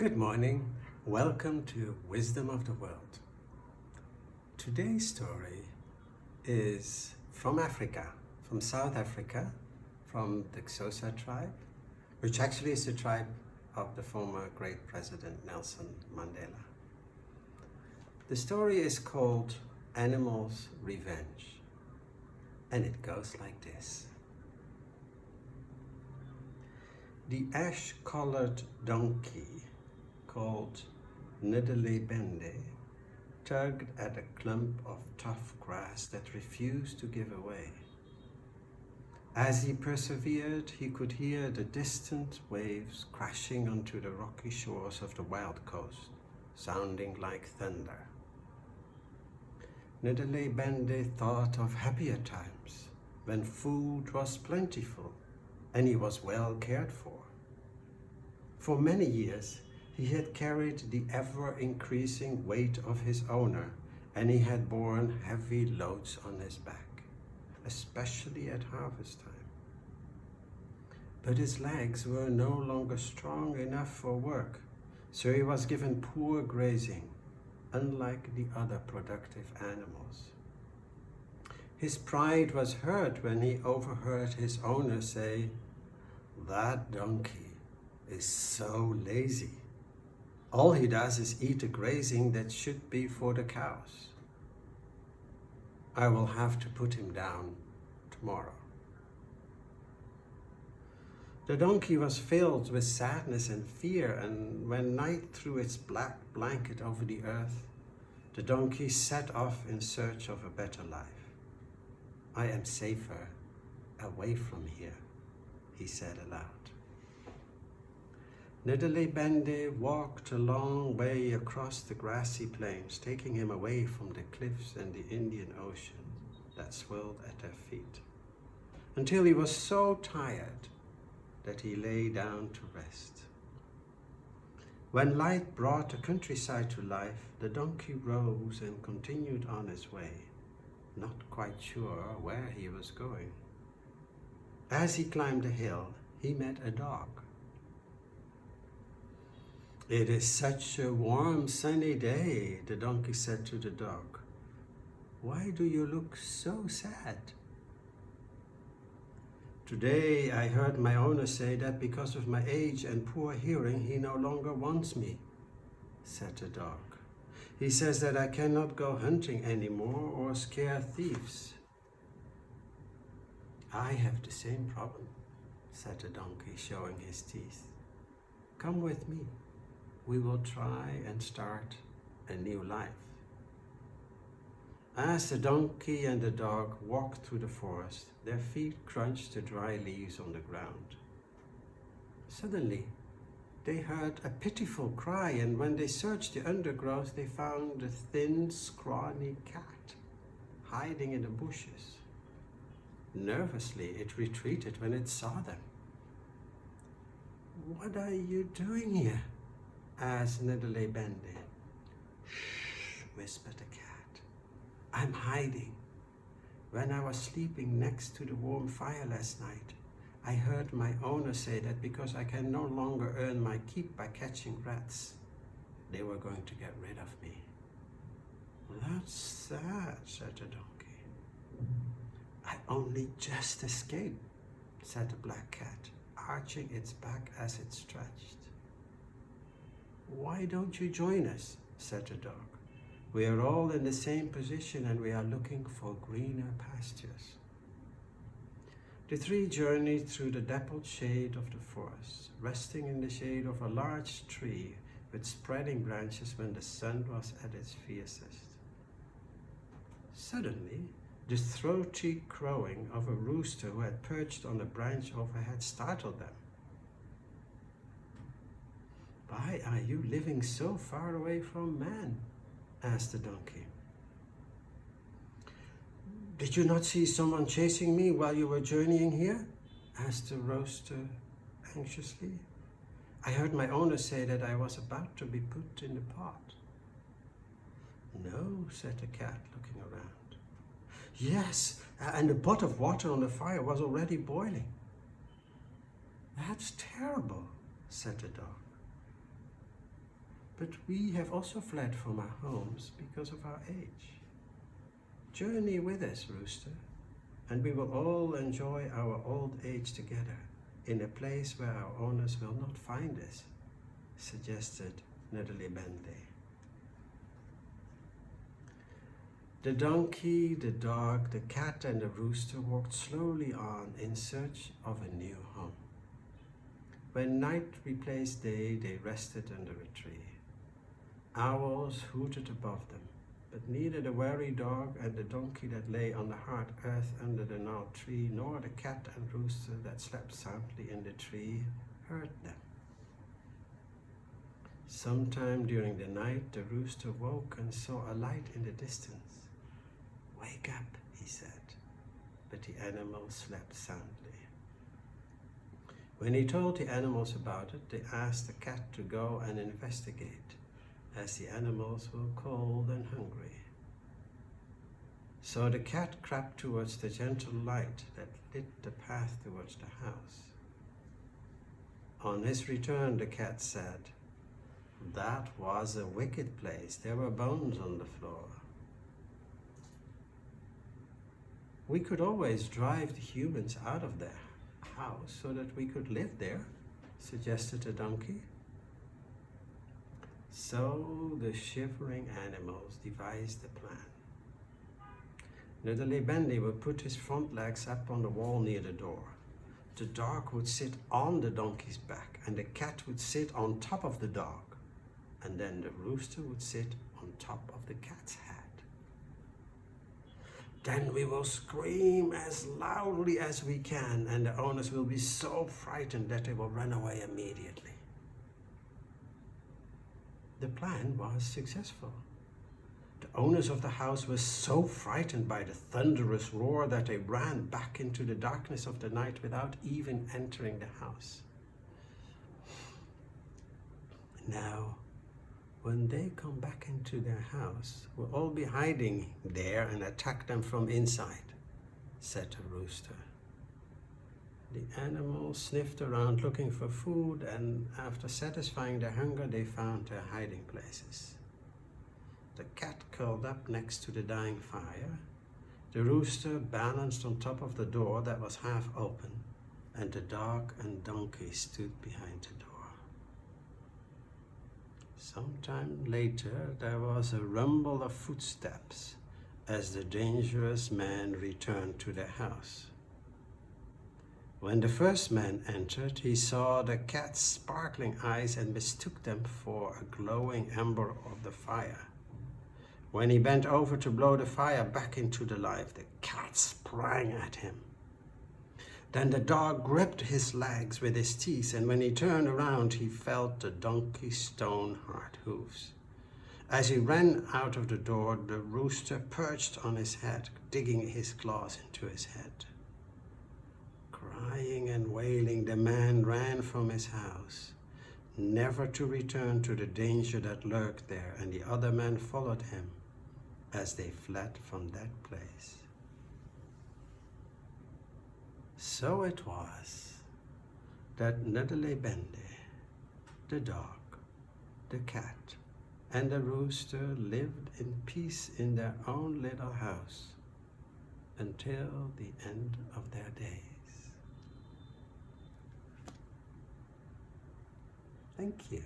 Good morning. Welcome to Wisdom of the World. Today's story is from Africa, from South Africa, from the Xosa tribe, which actually is the tribe of the former great President Nelson Mandela. The story is called Animals' Revenge, and it goes like this. The ash-collared donkey called Bende tugged at a clump of tough grass that refused to give away. As he persevered, he could hear the distant waves crashing onto the rocky shores of the wild coast, sounding like thunder. Bende thought of happier times, when food was plentiful and he was well cared for. For many years, he had carried the ever-increasing weight of his owner, and he had borne heavy loads on his back, especially at harvest time. But his legs were no longer strong enough for work, so he was given poor grazing, unlike the other productive animals. His pride was hurt when he overheard his owner say, "That donkey is so lazy. All he does is eat the grazing that should be for the cows. I will have to put him down tomorrow." The donkey was filled with sadness and fear, and when night threw its black blanket over the earth, the donkey set off in search of a better life. "I am safer away from here," he said aloud. Bende walked a long way across the grassy plains, taking him away from the cliffs and the Indian Ocean that swirled at their feet, until he was so tired that he lay down to rest. When light brought the countryside to life, the donkey rose and continued on his way, not quite sure where he was going. As he climbed a hill, he met a dog. "It is such a warm, sunny day," the donkey said to the dog. "Why do you look so sad?" "Today I heard my owner say that because of my age and poor hearing, he no longer wants me," said the dog. "He says that I cannot go hunting anymore or scare thieves." "I have the same problem," said the donkey, showing his teeth. "Come with me. We will try and start a new life." As the donkey and the dog walked through the forest, their feet crunched the dry leaves on the ground. Suddenly, they heard a pitiful cry, and when they searched the undergrowth, they found a thin, scrawny cat hiding in the bushes. Nervously, it retreated when it saw them. "What are you doing here?" asked Bende. "Shh," whispered the cat. "I'm hiding. When I was sleeping next to the warm fire last night, I heard my owner say that because I can no longer earn my keep by catching rats, they were going to get rid of me." "That's sad," said the donkey. "I only just escaped," said the black cat, arching its back as it stretched. "Why don't you join us?" said the dog. "We are all in the same position and we are looking for greener pastures." The three journeyed through the dappled shade of the forest, resting in the shade of a large tree with spreading branches when the sun was at its fiercest. Suddenly, the throaty crowing of a rooster who had perched on a branch overhead startled them. "Why are you living so far away from man?" asked the donkey. "Did you not see someone chasing me while you were journeying here?" asked the rooster anxiously. "I heard my owner say that I was about to be put in the pot." "No," said the cat, looking around. "Yes, and the pot of water on the fire was already boiling." "That's terrible," said the dog. but we have also fled from our homes because of our age. Journey with us, rooster, and we will all enjoy our old age together in a place where our owners will not find us, suggested Nedderly Bendy. The donkey, the dog, the cat, and the rooster walked slowly on in search of a new home. When night replaced day, they rested under a tree. Owls hooted above them, but neither the wary dog and the donkey that lay on the hard earth under the gnarled tree, nor the cat and rooster that slept soundly in the tree, heard them. Sometime during the night, the rooster woke and saw a light in the distance. "Wake up," he said, but the animals slept soundly. When he told the animals about it, they asked the cat to go and investigate, as the animals were cold and hungry. So the cat crept towards the gentle light that lit the path towards the house. On his return, the cat said, "That was a wicked place. There were bones on the floor." "We could always drive the humans out of their house so that we could live there," suggested the donkey. So the shivering animals devised a plan. Nedderly Bendy would put his front legs up on the wall near the door. The dog would sit on the donkey's back, and the cat would sit on top of the dog, and then the rooster would sit on top of the cat's head. "Then we will scream as loudly as we can, and the owners will be so frightened that they will run away immediately." The plan was successful. The owners of the house were so frightened by the thunderous roar that they ran back into the darkness of the night without even entering the house. Now, when they come back into their house, we'll all be hiding there and attack them from inside, said the rooster. The animals sniffed around looking for food, and after satisfying their hunger, they found their hiding places. The cat curled up next to the dying fire. The rooster balanced on top of the door that was half open, and the dog and donkey stood behind the door. Sometime later, there was a rumble of footsteps as the dangerous man returned to the house. When the first man entered, he saw the cat's sparkling eyes and mistook them for a glowing ember of the fire. When he bent over to blow the fire back into the light, the cat sprang at him. Then the dog gripped his legs with his teeth, and when he turned around, he felt the donkey's stone-hard hooves. As he ran out of the door, the rooster perched on his head, digging his claws into his head. Crying and wailing, the man ran from his house, never to return to the danger that lurked there, and the other men followed him as they fled from that place. So it was that Nedderly Bendy, the dog, the cat, and the rooster lived in peace in their own little house until the end of their days. Thank you.